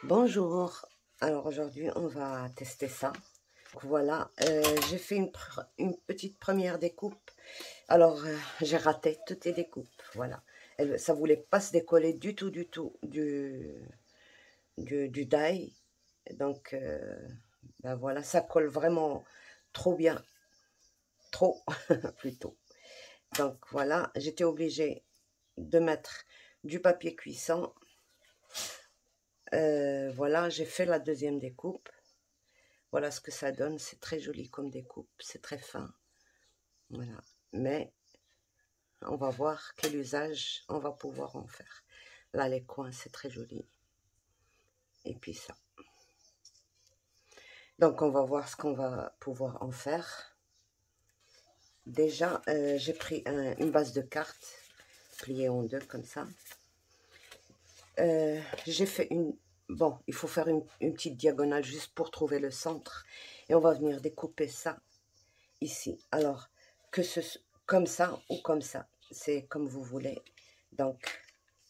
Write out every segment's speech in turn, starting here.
Bonjour, alors aujourd'hui on va tester ça. Voilà, j'ai fait une petite première découpe. Alors j'ai raté toutes les découpes, voilà. Ça voulait pas se décoller du tout du die. Donc ben voilà, ça colle vraiment trop bien, trop plutôt. Donc voilà, j'étais obligée de mettre du papier cuisson. Voilà, j'ai fait la deuxième découpe. Voilà ce que ça donne, c'est très joli comme découpe, c'est très fin. Voilà, mais on va voir quel usage on va pouvoir en faire. Là, les coins, c'est très joli. Et puis ça. Donc, on va voir ce qu'on va pouvoir en faire. Déjà, j'ai pris une base de cartes pliée en deux comme ça. J'ai fait une... Bon, il faut faire une petite diagonale juste pour trouver le centre. Et on va venir découper ça ici. Alors, comme ça ou comme ça. C'est comme vous voulez. Donc,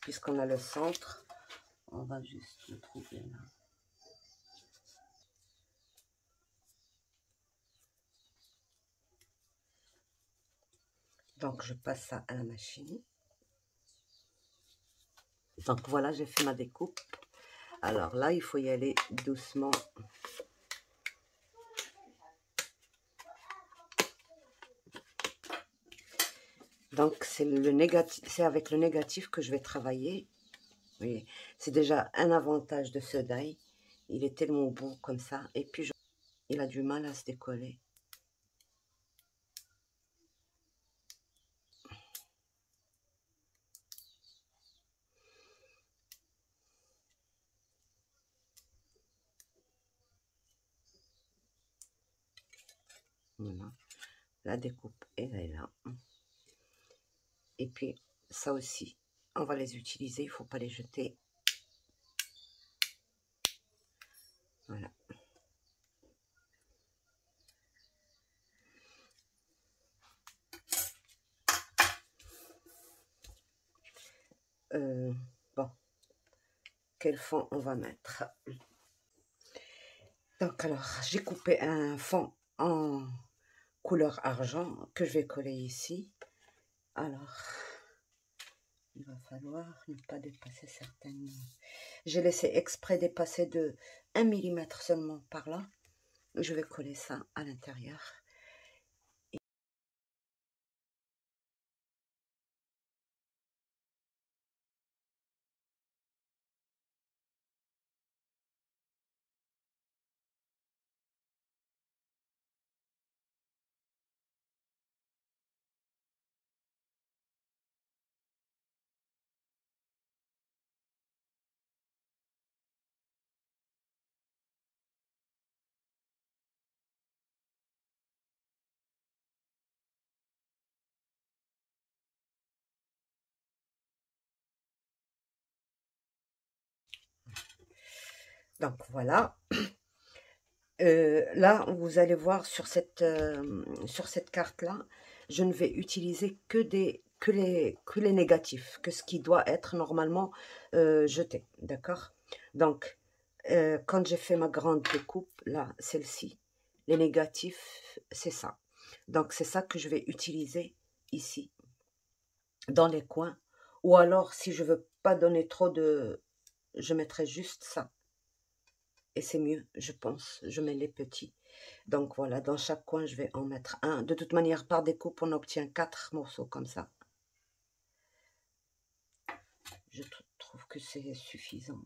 puisqu'on a le centre, on va juste le trouver là. Donc, je passe ça à la machine. Donc, voilà, j'ai fait ma découpe. Alors là, il faut y aller doucement. Donc, c'est avec le négatif que je vais travailler. Vous voyez, c'est déjà un avantage de ce die. Il est tellement beau comme ça. Et puis, il a du mal à se décoller. Voilà. La découpe, elle est là. Et puis, ça aussi, on va les utiliser. Il ne faut pas les jeter. Voilà. Bon, quel fond on va mettre? Donc, alors, j'ai coupé un fond en couleur argent que je vais coller ici. Alors, il va falloir ne pas dépasser certaines... J'ai laissé exprès dépasser de 1 mm seulement par là. Je vais coller ça à l'intérieur. Donc, voilà. Là, vous allez voir sur cette carte-là, je ne vais utiliser que les négatifs, que ce qui doit être normalement jeté, d'accord? Donc, quand j'ai fait ma grande découpe, là, celle-ci, les négatifs, c'est ça. Donc, c'est ça que je vais utiliser ici, dans les coins. Ou alors, si je veux pas donner trop de... Je mettrai juste ça. Et c'est mieux, je pense. Je mets les petits. Donc voilà, dans chaque coin, je vais en mettre un. De toute manière, par découpe, on obtient 4 morceaux comme ça. Je trouve que c'est suffisant.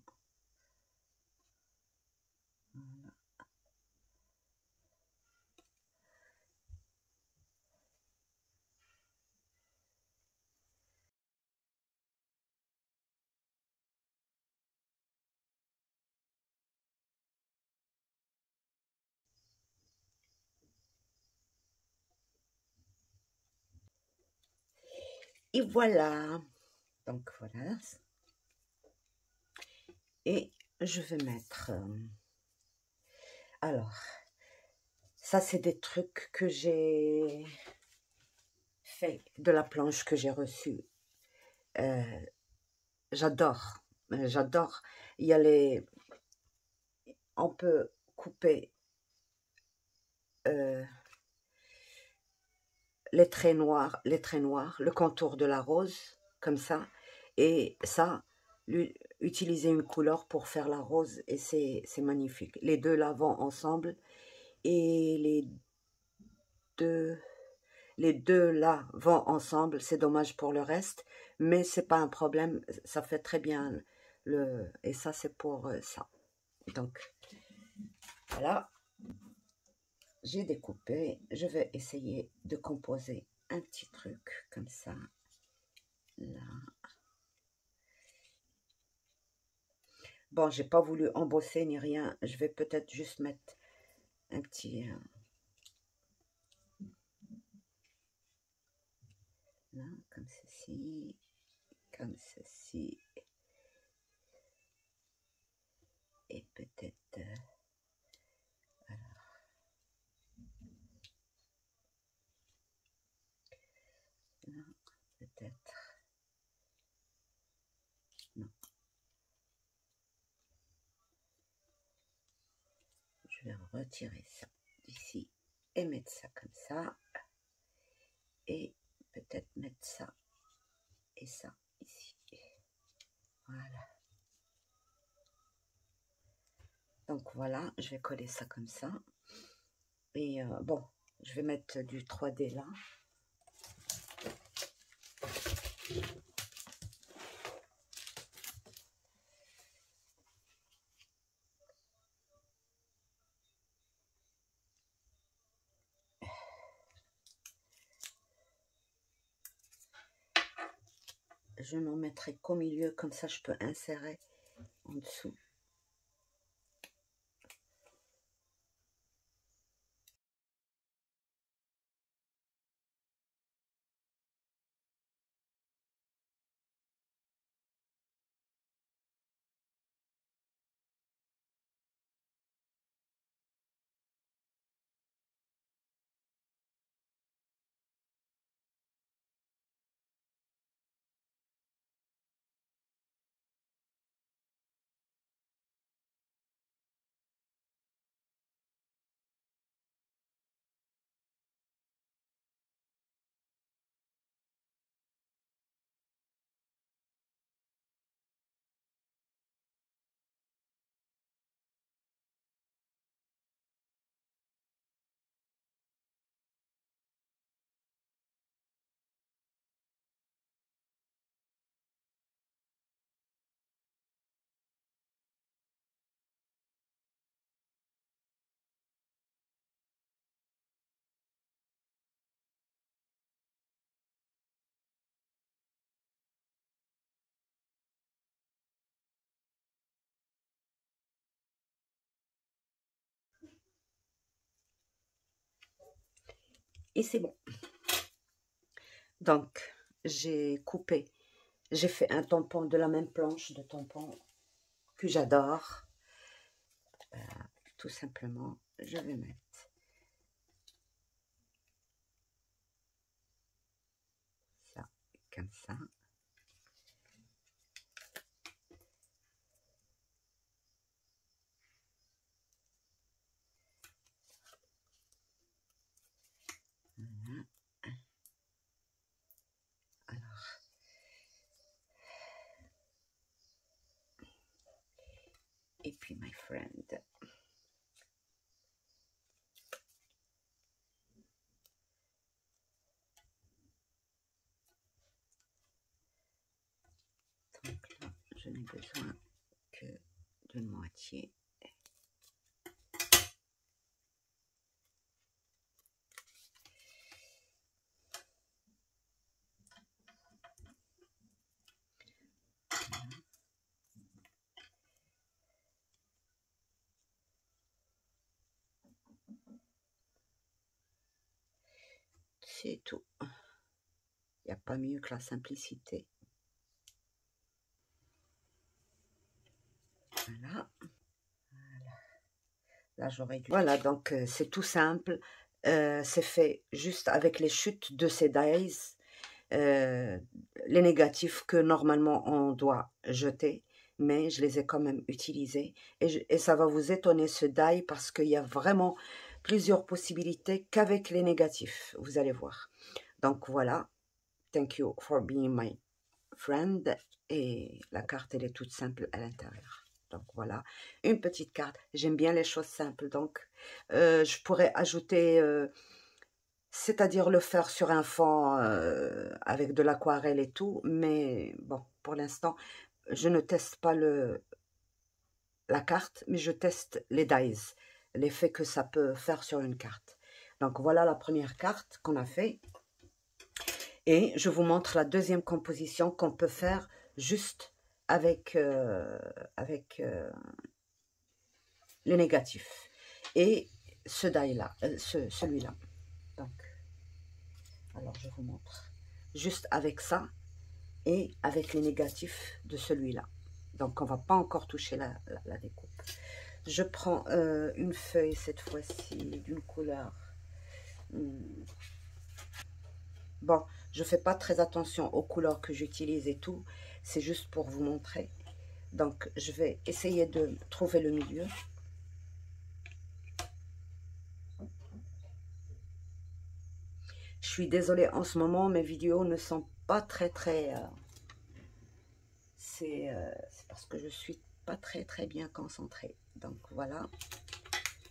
Et voilà. Donc voilà. Et je vais mettre... alors, ça c'est des trucs que j'ai fait de la planche que j'ai reçue. J'adore. J'adore. Il y a on peut couper les traits noirs, le contour de la rose, comme ça, et ça, utiliser une couleur pour faire la rose, et c'est magnifique. Les deux là vont ensemble, et deux, les deux là vont ensemble, c'est dommage pour le reste, mais c'est pas un problème, ça fait très bien, et ça c'est pour ça. Donc, voilà. J'ai découpé, je vais essayer de composer un petit truc comme ça, là. Bon, j'ai pas voulu embosser ni rien, je vais peut-être juste mettre un petit... là, comme ceci, et peut-être... là, peut-être... non. Je vais retirer ça d'ici et mettre ça comme ça. Et peut-être mettre ça et ça ici. Voilà. Donc voilà, je vais coller ça comme ça. Et bon, je vais mettre du 3D là. Je n'en mettrai qu'au milieu, comme ça je peux insérer en dessous. Et c'est bon. Donc, j'ai coupé, j'ai fait un tampon de la même planche de tampon que j'adore. Tout simplement, je vais mettre ça comme ça. Voilà. Alors, et puis my friend. Donc là, je n'ai besoin que d'une moitié. C'est tout. Il n'y a pas mieux que la simplicité. Voilà. Là, j'aurais dû... Voilà, donc c'est tout simple. C'est fait juste avec les chutes de ces dies, les négatifs que normalement on doit jeter. mais je les ai quand même utilisés. Et ça va vous étonner ce die parce qu'il y a vraiment plusieurs possibilités qu'avec les négatifs. Vous allez voir. Donc voilà. Thank you for being my friend. Et la carte, elle est toute simple à l'intérieur. Donc voilà, une petite carte. J'aime bien les choses simples. Donc, je pourrais ajouter, c'est-à-dire le faire sur un fond avec de l'aquarelle et tout. Mais bon, pour l'instant, je ne teste pas la carte, mais je teste les dies, l'effet que ça peut faire sur une carte. Donc voilà la première carte qu'on a fait. Et je vous montre la deuxième composition qu'on peut faire juste avec, les négatifs. Et ce die-là, celui-là. Donc, alors je vous montre. Juste avec ça et avec les négatifs de celui-là. Donc on ne va pas encore toucher la découpe. Je prends une feuille cette fois-ci d'une couleur. Bon, je ne fais pas très attention aux couleurs que j'utilise et tout. C'est juste pour vous montrer. Donc, je vais essayer de trouver le milieu. Je suis désolée, en ce moment, mes vidéos ne sont pas très... c'est parce que je suis pas très bien concentrée. Donc, voilà.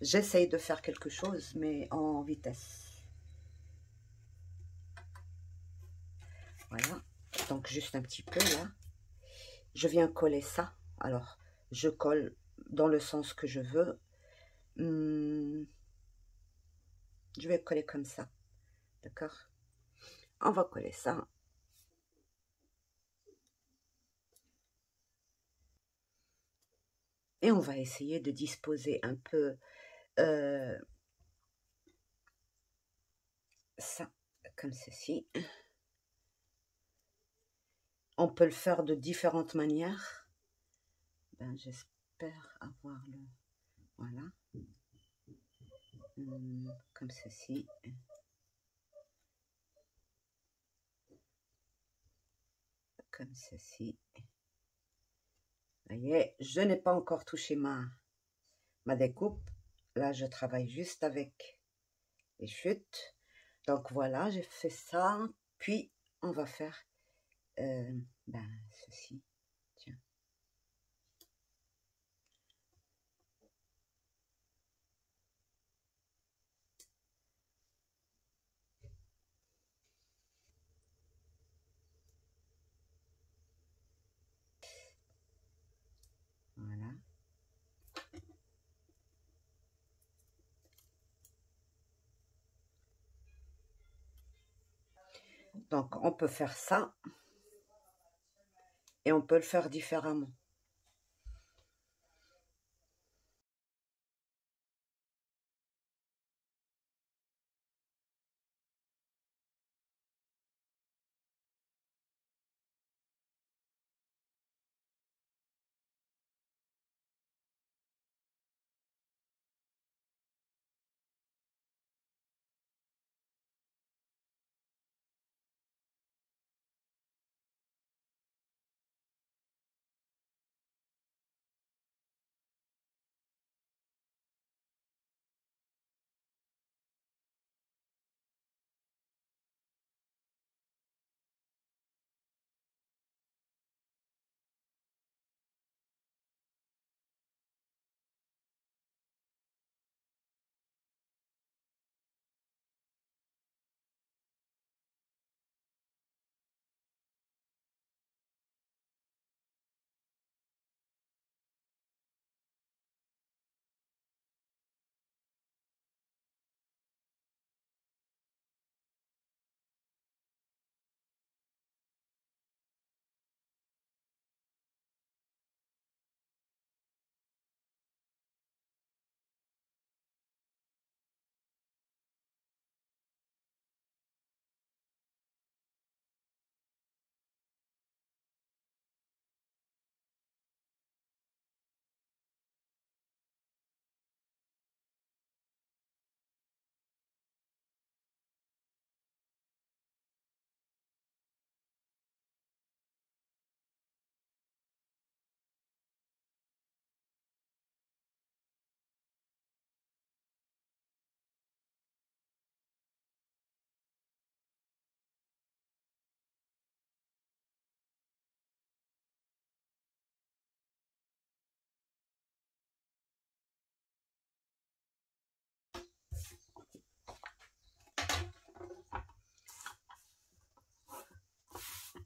J'essaye de faire quelque chose, mais en vitesse. Voilà. Donc, juste un petit peu, là. Je viens coller ça. Alors, je colle dans le sens que je veux. Je vais coller comme ça. D'accord? On va coller ça. Et on va essayer de disposer un peu ça, comme ceci. On peut le faire de différentes manières. Ben, j'espère avoir le... Voilà. Comme ceci. Comme ceci. Vous voyez, je n'ai pas encore touché ma découpe. Là, je travaille juste avec les chutes. Donc voilà, j'ai fait ça. Puis, on va faire ben, ceci. Tiens. Voilà. Donc, on peut faire ça. Et on peut le faire différemment.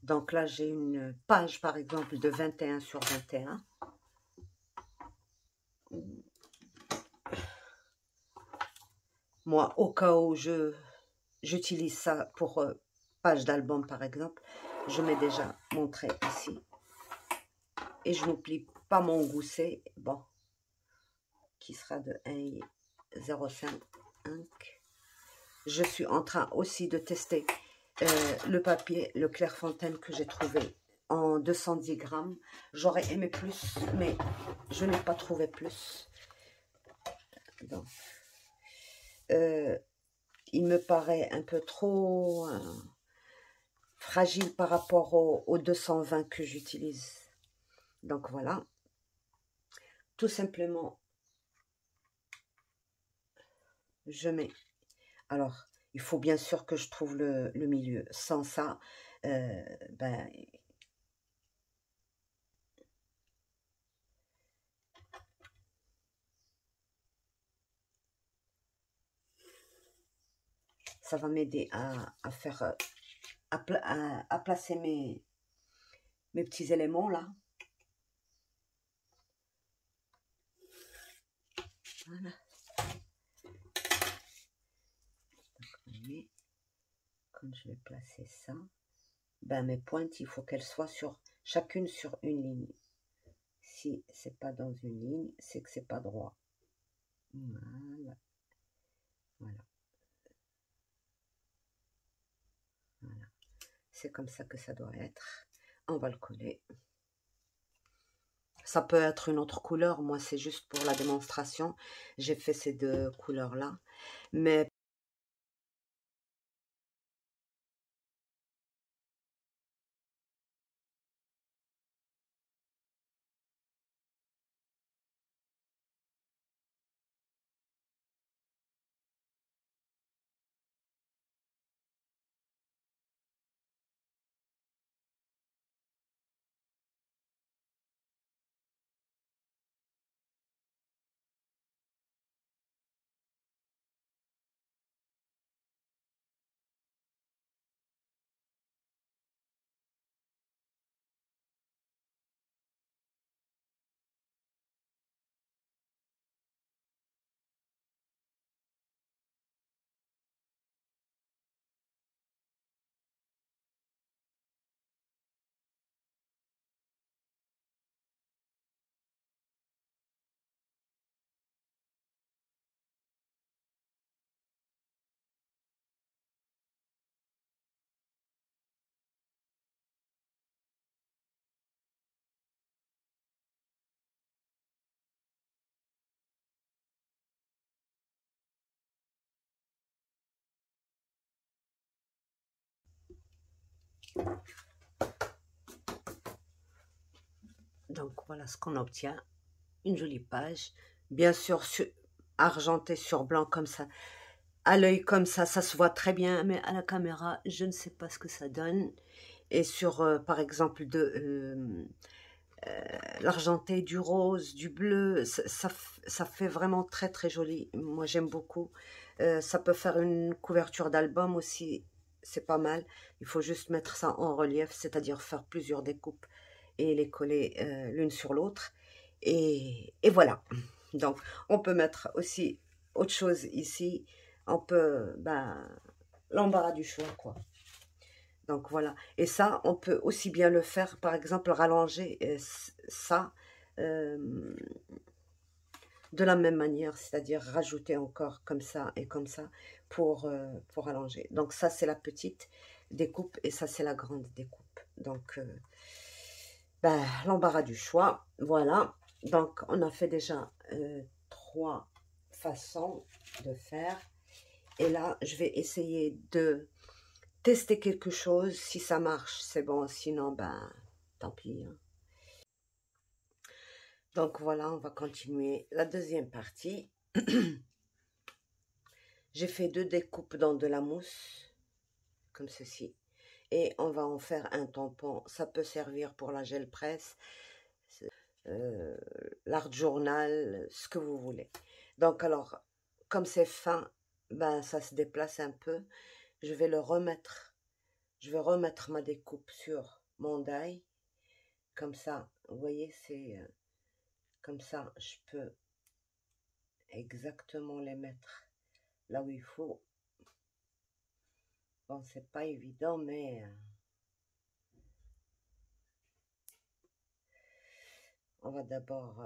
Donc là, j'ai une page, par exemple, de 21 sur 21. Moi, au cas où j'utilise ça pour page d'album, par exemple, je mets déjà mon trait ici. Et je n'oublie pas mon gousset, bon, qui sera de 1,05. Je suis en train aussi de tester le papier, le Clairefontaine que j'ai trouvé en 210 grammes. J'aurais aimé plus, mais je n'ai pas trouvé plus. Donc, il me paraît un peu trop fragile par rapport au 220 que j'utilise. Donc voilà, tout simplement, je mets. Alors, il faut bien sûr que je trouve le milieu. Sans ça, ben, ça va m'aider à faire, à placer mes petits éléments là. Voilà. Donc, quand je vais placer ça, ben mes pointes, il faut qu'elles soient sur chacune sur une ligne. Si c'est pas dans une ligne, c'est que c'est pas droit. Voilà. Voilà. Voilà. C'est comme ça que ça doit être. On va le coller. Ça peut être une autre couleur. Moi, c'est juste pour la démonstration. J'ai fait ces deux couleurs-là. Mais donc voilà ce qu'on obtient. Une jolie page. Bien sûr, argenté sur blanc comme ça. À l'œil comme ça se voit très bien. Mais à la caméra, je ne sais pas ce que ça donne. Et sur, par exemple, l'argenté, du rose, du bleu, ça fait vraiment très très joli. Moi j'aime beaucoup. Ça peut faire une couverture d'album aussi, c'est pas mal. Il faut juste mettre ça en relief, c'est-à-dire faire plusieurs découpes et les coller l'une sur l'autre. Et voilà. Donc on peut mettre aussi autre chose ici. On peut, ben, l'embarras du choix quoi. Donc voilà. Et ça, on peut aussi bien le faire, par exemple, rallonger ça euh, de la même manière, c'est-à-dire rajouter encore comme ça et comme ça pour allonger. Donc ça, c'est la petite découpe et ça, c'est la grande découpe. Donc, ben, l'embarras du choix, voilà. Donc, on a fait déjà 3 façons de faire. Et là, je vais essayer de tester quelque chose. Si ça marche, c'est bon. Sinon, ben, tant pis. Hein. Donc voilà, on va continuer la deuxième partie. J'ai fait 2 découpes dans de la mousse, comme ceci. Et on va en faire un tampon. Ça peut servir pour la gel presse, l'art journal, ce que vous voulez. Donc alors, comme c'est fin, ben ça se déplace un peu. Je vais le remettre. Je vais remettre ma découpe sur mon die. Comme ça, vous voyez, c'est comme ça, je peux exactement les mettre là où il faut. Bon, c'est pas évident, mais on va d'abord...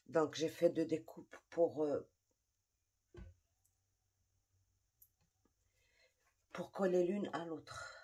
donc, j'ai fait 2 découpes pour coller l'une à l'autre.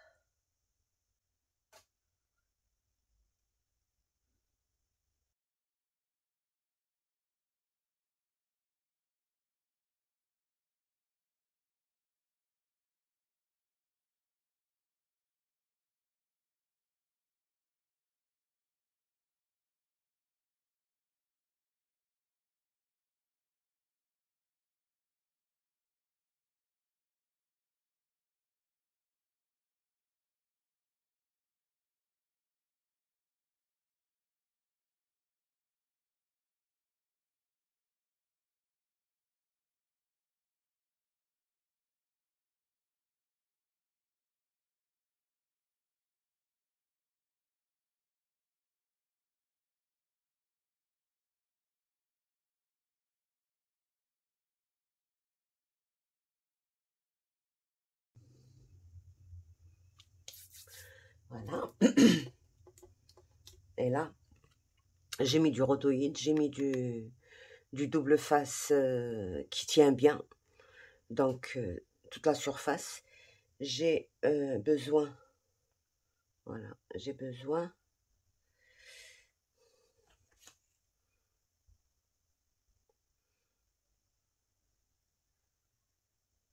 Voilà. Et là, j'ai mis du rhodoïde, j'ai mis du double face qui tient bien. Donc, toute la surface. J'ai besoin, voilà, j'ai besoin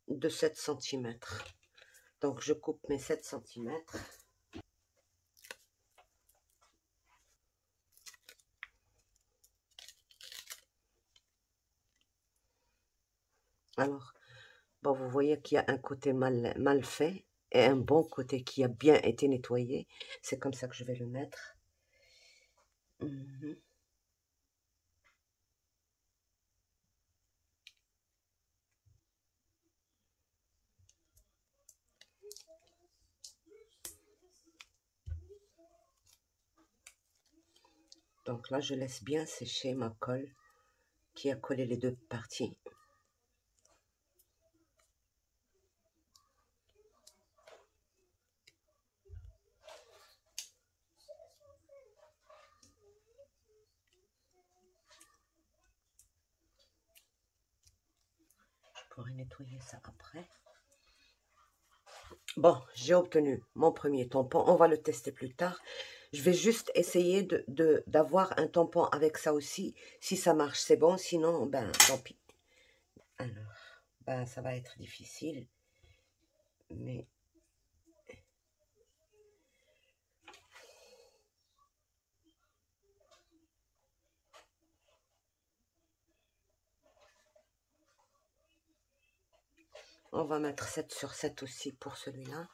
de 7 cm. Donc, je coupe mes 7 cm. Alors, bon, vous voyez qu'il y a un côté mal fait et un bon côté qui a bien été nettoyé. C'est comme ça que je vais le mettre. Mhm. Donc là, je laisse bien sécher ma colle qui a collé les 2 parties. Je pourrais nettoyer ça après. Bon, j'ai obtenu mon premier tampon. On va le tester plus tard. Je vais juste essayer d'avoir un tampon avec ça aussi. Si ça marche, c'est bon. Sinon, ben, tant pis. Alors, ben, ça va être difficile. Mais on va mettre 7 sur 7 aussi pour celui-là.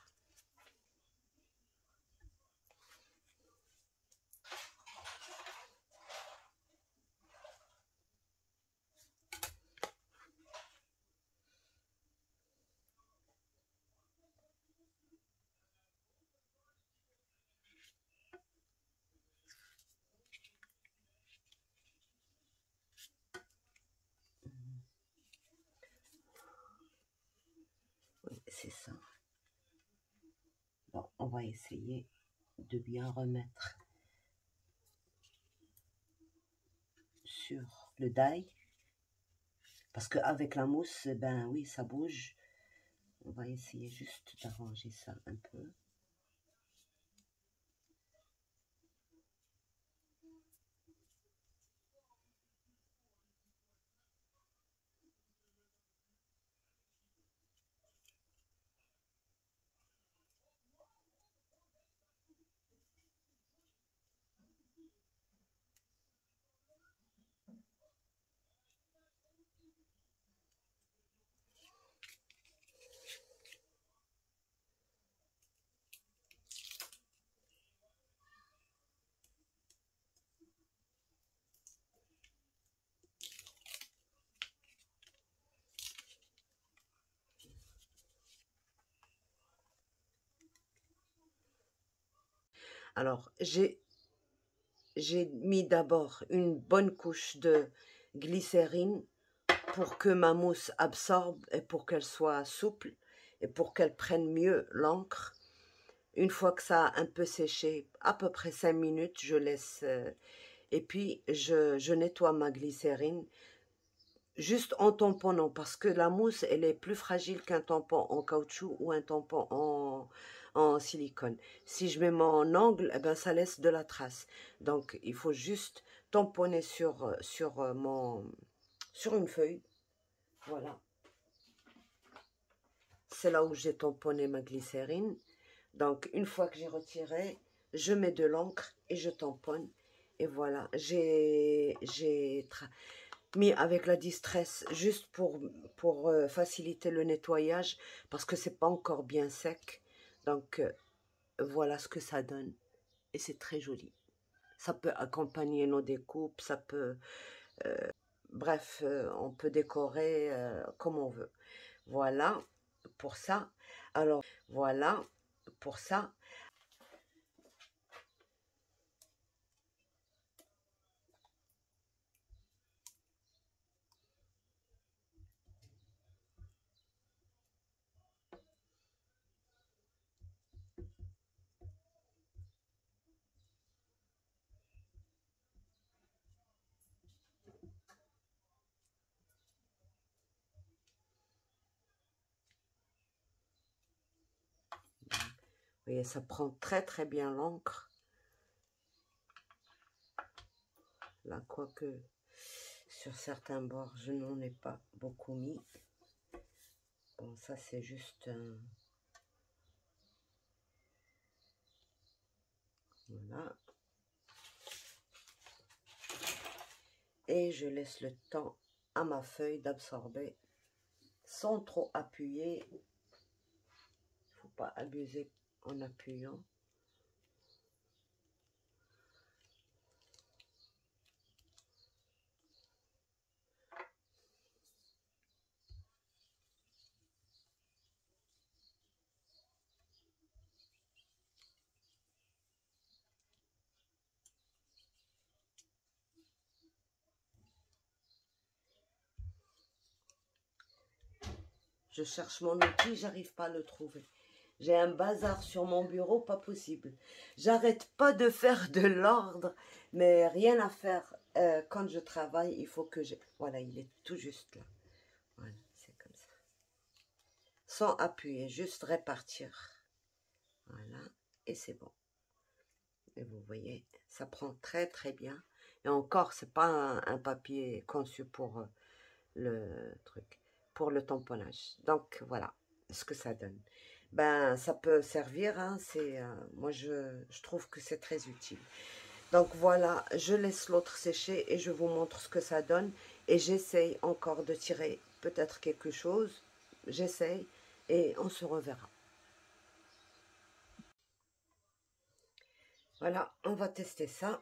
Oui, c'est ça. Bon, on va essayer de bien remettre sur le die. Parce qu'avec la mousse, ben oui, ça bouge. On va essayer juste d'arranger ça un peu. Alors, j'ai mis d'abord une bonne couche de glycérine pour que ma mousse absorbe et pour qu'elle soit souple et pour qu'elle prenne mieux l'encre. Une fois que ça a un peu séché, à peu près 5 minutes, je laisse et puis je nettoie ma glycérine juste en tamponnant parce que la mousse, elle est plus fragile qu'un tampon en caoutchouc ou un tampon en silicone. Si je mets mon ongle, eh ben, ça laisse de la trace. Donc, il faut juste tamponner sur une feuille. Voilà. C'est là où j'ai tamponné ma glycérine. Donc, une fois que j'ai retiré, je mets de l'encre et je tamponne. Et voilà, j'ai mis avec la distress juste pour faciliter le nettoyage parce que c'est pas encore bien sec. Donc, voilà ce que ça donne. Et c'est très joli. Ça peut accompagner nos découpes, ça peut... bref, on peut décorer comme on veut. Voilà pour ça. Alors, voilà pour ça. Vous voyez, ça prend très très bien l'encre. Là, quoique sur certains bords, je n'en ai pas beaucoup mis. Bon, ça c'est juste un... Voilà. Et je laisse le temps à ma feuille d'absorber sans trop appuyer. Il ne faut pas abuser en appuyant. Je cherche mon outil, j'arrive pas à le trouver. J'ai un bazar sur mon bureau, pas possible. J'arrête pas de faire de l'ordre, mais rien à faire. Quand je travaille, il faut que je... Voilà, il est tout juste là. Voilà, c'est comme ça. Sans appuyer, juste répartir. Voilà, et c'est bon. Et vous voyez, ça prend très très bien. Et encore, c'est pas un papier conçu pour le truc, pour le tamponnage. Donc voilà ce que ça donne. Ben, ça peut servir, hein, moi je trouve que c'est très utile. Donc voilà, je laisse l'autre sécher et je vous montre ce que ça donne. Et j'essaye encore de tirer peut-être quelque chose. J'essaye et on se reverra. Voilà, on va tester ça.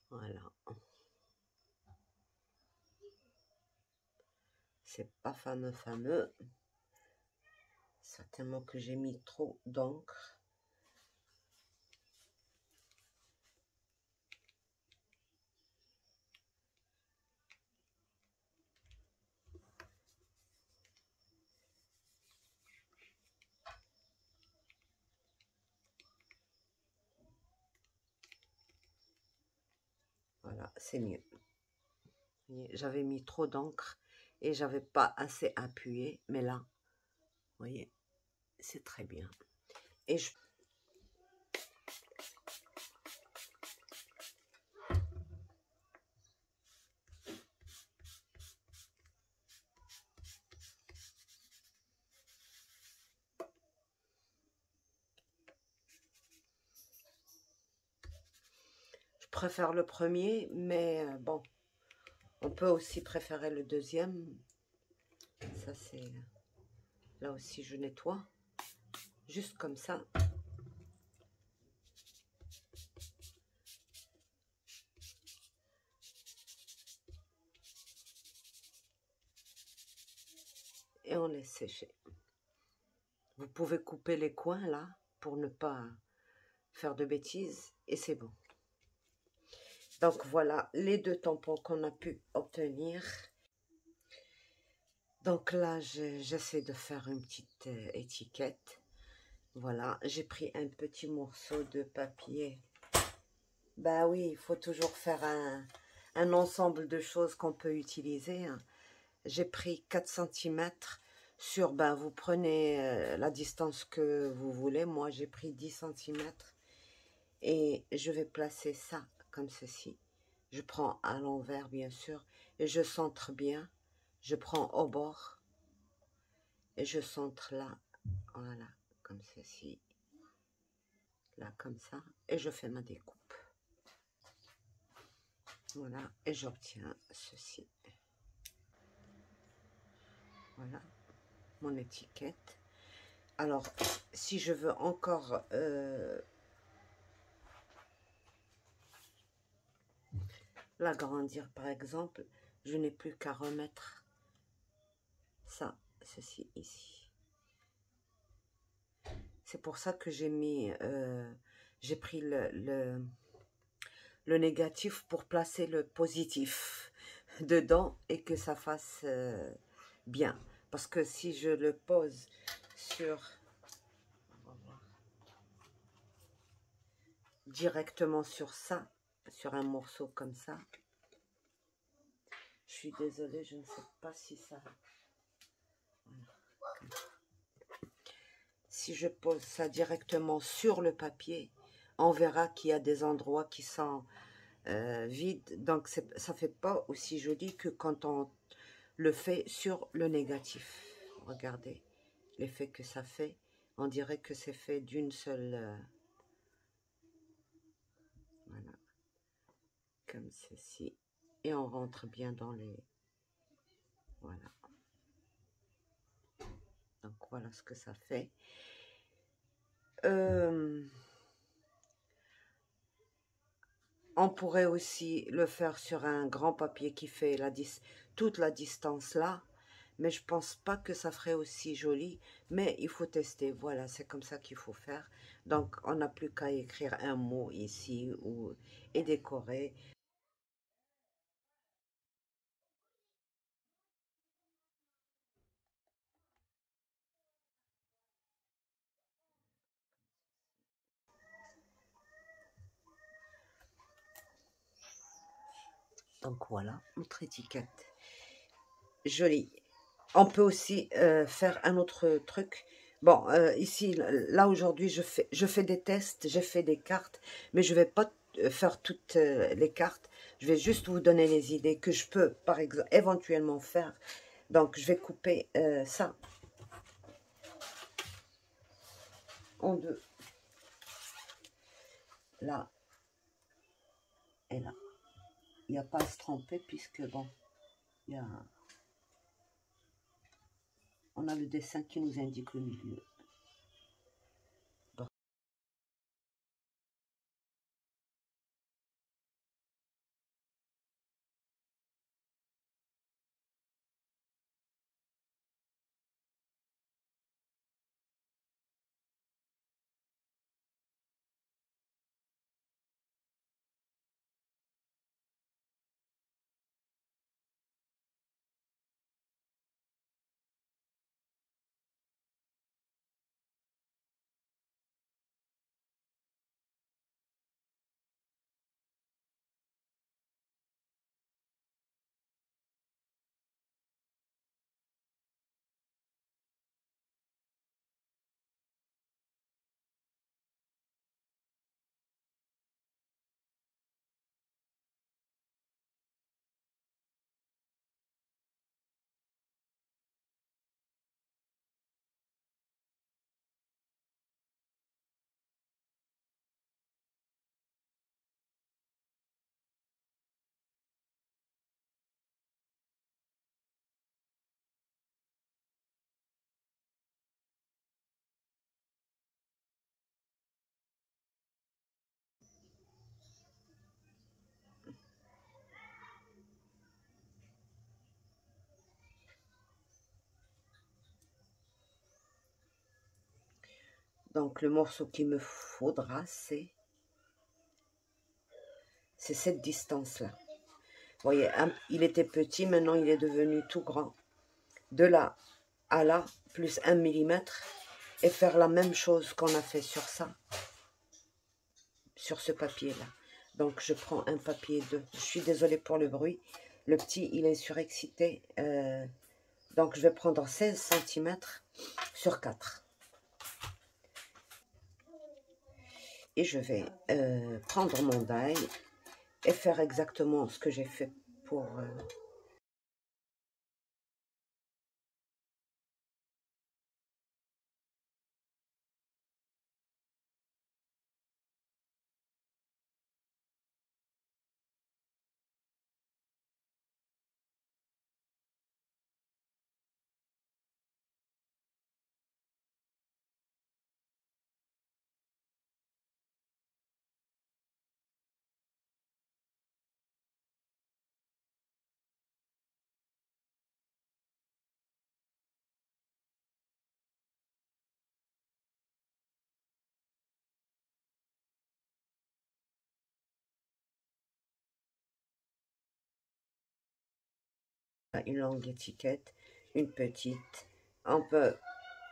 Voilà. C'est pas fameux. Certainement que j'ai mis trop d'encre. Voilà, c'est mieux. J'avais mis trop d'encre et j'avais pas assez appuyé, mais là, vous voyez, c'est très bien. Et je préfère le premier, mais bon, on peut aussi préférer le deuxième. Ça, c'est... Là aussi, je nettoie. Juste comme ça. Et on laisse sécher. Vous pouvez couper les coins, là, pour ne pas faire de bêtises. Et c'est bon. Donc, voilà les deux tampons qu'on a pu obtenir. Donc là, j'essaie de faire une petite étiquette. Voilà, j'ai pris un petit morceau de papier. Bah oui, il faut toujours faire un ensemble de choses qu'on peut utiliser, hein. J'ai pris 4 centimètres sur, ben vous prenez la distance que vous voulez. Moi, j'ai pris 10 centimètres et je vais placer ça comme ceci. Je prends à l'envers, bien sûr, et je centre bien. Je prends au bord et je centre là, voilà, comme ceci. Là, comme ça, et je fais ma découpe. Voilà, et j'obtiens ceci. Voilà, mon étiquette. Alors, si je veux encore l'agrandir, par exemple, je n'ai plus qu'à remettre ça, ceci ici. C'est pour ça que j'ai mis, j'ai pris le négatif pour placer le positif dedans et que ça fasse bien. Parce que si je le pose sur, on va voir, directement sur ça, sur un morceau comme ça, je suis désolée, je ne sais pas si ça... Voilà. Si je pose ça directement sur le papier, on verra qu'il y a des endroits qui sont vides. Donc, ça ne fait pas aussi joli que quand on le fait sur le négatif. Regardez l'effet que ça fait. On dirait que c'est fait d'une seule... voilà. Comme ceci. Et on rentre bien dans les... Voilà. Donc, voilà ce que ça fait. On pourrait aussi le faire sur un grand papier qui fait toute la distance là. Mais je pense pas que ça ferait aussi joli. Mais il faut tester. Voilà, c'est comme ça qu'il faut faire. Donc, on n'a plus qu'à écrire un mot ici et décorer. Donc, voilà, notre étiquette. Jolie. On peut aussi faire un autre truc. Bon, ici, là aujourd'hui, je fais des tests, j'ai fait des cartes, mais je ne vais pas faire toutes les cartes. Je vais juste vous donner les idées que je peux, par exemple, éventuellement faire. Donc, je vais couper ça en deux. Là et là. Il n'y a pas à se tromper puisque, bon, on a le dessin qui nous indique le milieu. Donc le morceau qu'il me faudra, c'est cette distance-là. Vous voyez, il était petit, maintenant il est devenu tout grand. De là à là, plus 1 millimètre, et faire la même chose qu'on a fait sur ça, sur ce papier-là. Donc je prends un papier 2. Je suis désolée pour le bruit. Le petit, il est surexcité. Donc je vais prendre 16 cm sur 4. Et je vais prendre mon die et faire exactement ce que j'ai fait pour... une longue étiquette, une petite. On peut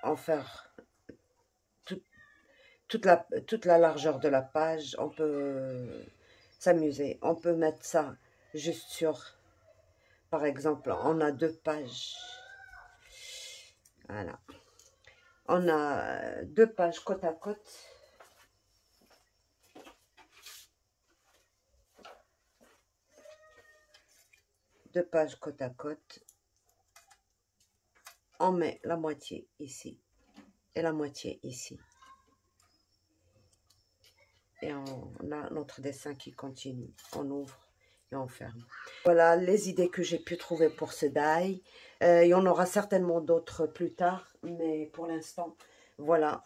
en faire toute la largeur de la page. On peut s'amuser. On peut mettre ça juste sur, par exemple, on a 2 pages. Voilà. On a 2 pages côte à côte. Deux pages côte à côte. On met la moitié ici et la moitié ici. Et on a notre dessin qui continue. On ouvre et on ferme. Voilà les idées que j'ai pu trouver pour ce die. Il y en aura certainement d'autres plus tard, mais pour l'instant, voilà,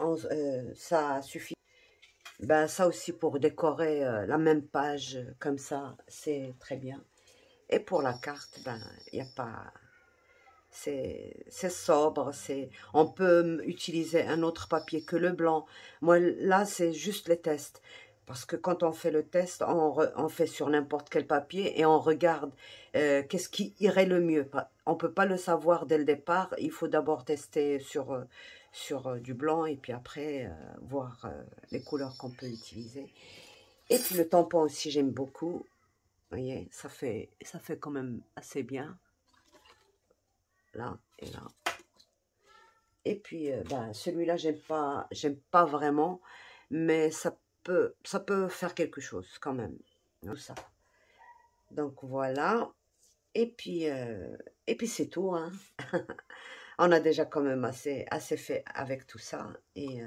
ça suffit. Ben, ça aussi pour décorer la même page comme ça, c'est très bien. Et pour la carte, ben, il n'y a pas... C'est sobre, on peut utiliser un autre papier que le blanc. Moi, là, c'est juste les tests. Parce que quand on fait le test, on fait sur n'importe quel papier et on regarde qu'est-ce qui irait le mieux. On ne peut pas le savoir dès le départ. Il faut d'abord tester sur du blanc et puis après voir les couleurs qu'on peut utiliser. Et puis le tampon aussi, j'aime beaucoup. Vous voyez, ça fait quand même assez bien. Là et là. Et puis, ben, celui-là, j'aime pas vraiment, mais ça peut faire quelque chose quand même, tout ça. Donc voilà. Et puis c'est tout, hein. On a déjà quand même assez fait avec tout ça. Et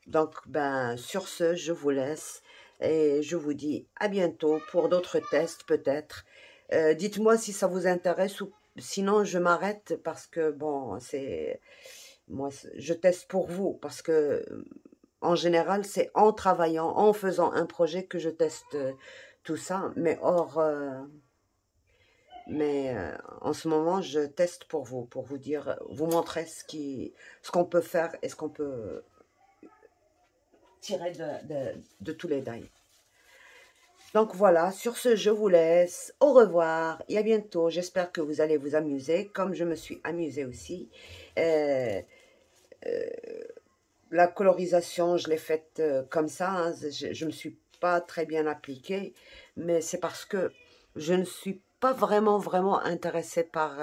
donc, ben, sur ce, je vous laisse et je vous dis à bientôt pour d'autres tests peut-être. Dites-moi si ça vous intéresse ou sinon je m'arrête parce que bon, moi, je teste pour vous parce que en général, c'est en travaillant, en faisant un projet que je teste tout ça. Mais en ce moment, je teste pour vous dire, vous montrer ce qu'on peut faire et ce qu'on peut tirer de tous les die. Donc voilà, sur ce, je vous laisse. Au revoir et à bientôt. J'espère que vous allez vous amuser comme je me suis amusée aussi. La colorisation, je l'ai faite comme ça. Hein. Je ne me suis pas très bien appliquée, mais c'est parce que je ne suis pas vraiment intéressée par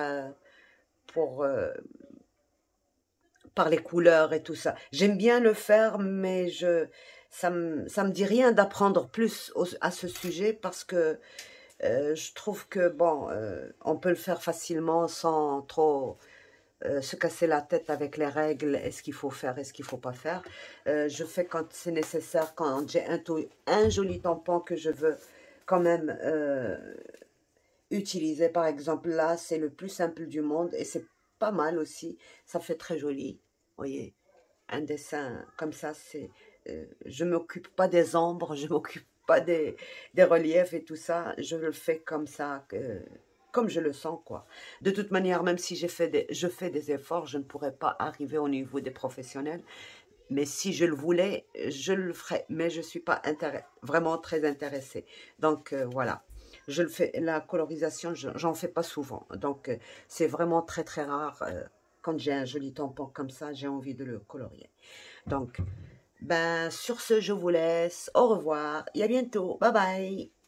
les couleurs et tout ça. J'aime bien le faire, mais ça me dit rien d'apprendre plus à ce sujet parce que je trouve que, bon, on peut le faire facilement sans trop se casser la tête avec les règles, est-ce qu'il faut faire, est-ce qu'il ne faut pas faire. Je fais quand c'est nécessaire, quand j'ai un joli tampon que je veux quand même utiliser. Par exemple, là, c'est le plus simple du monde et c'est pas mal aussi. Ça fait très joli, vous voyez. Un dessin comme ça, je ne m'occupe pas des ombres, je ne m'occupe pas des reliefs et tout ça. Je le fais comme ça, comme je le sens, quoi. De toute manière, même si je fais des efforts, je ne pourrais pas arriver au niveau des professionnels. Mais si je le voulais, je le ferais. Mais je ne suis pas vraiment très intéressée. Donc voilà. Je le fais, la colorisation, j'en fais pas souvent. Donc c'est vraiment très très rare. Quand j'ai un joli tampon comme ça, j'ai envie de le colorier. Donc, ben, sur ce, je vous laisse. Au revoir et à bientôt. Bye bye.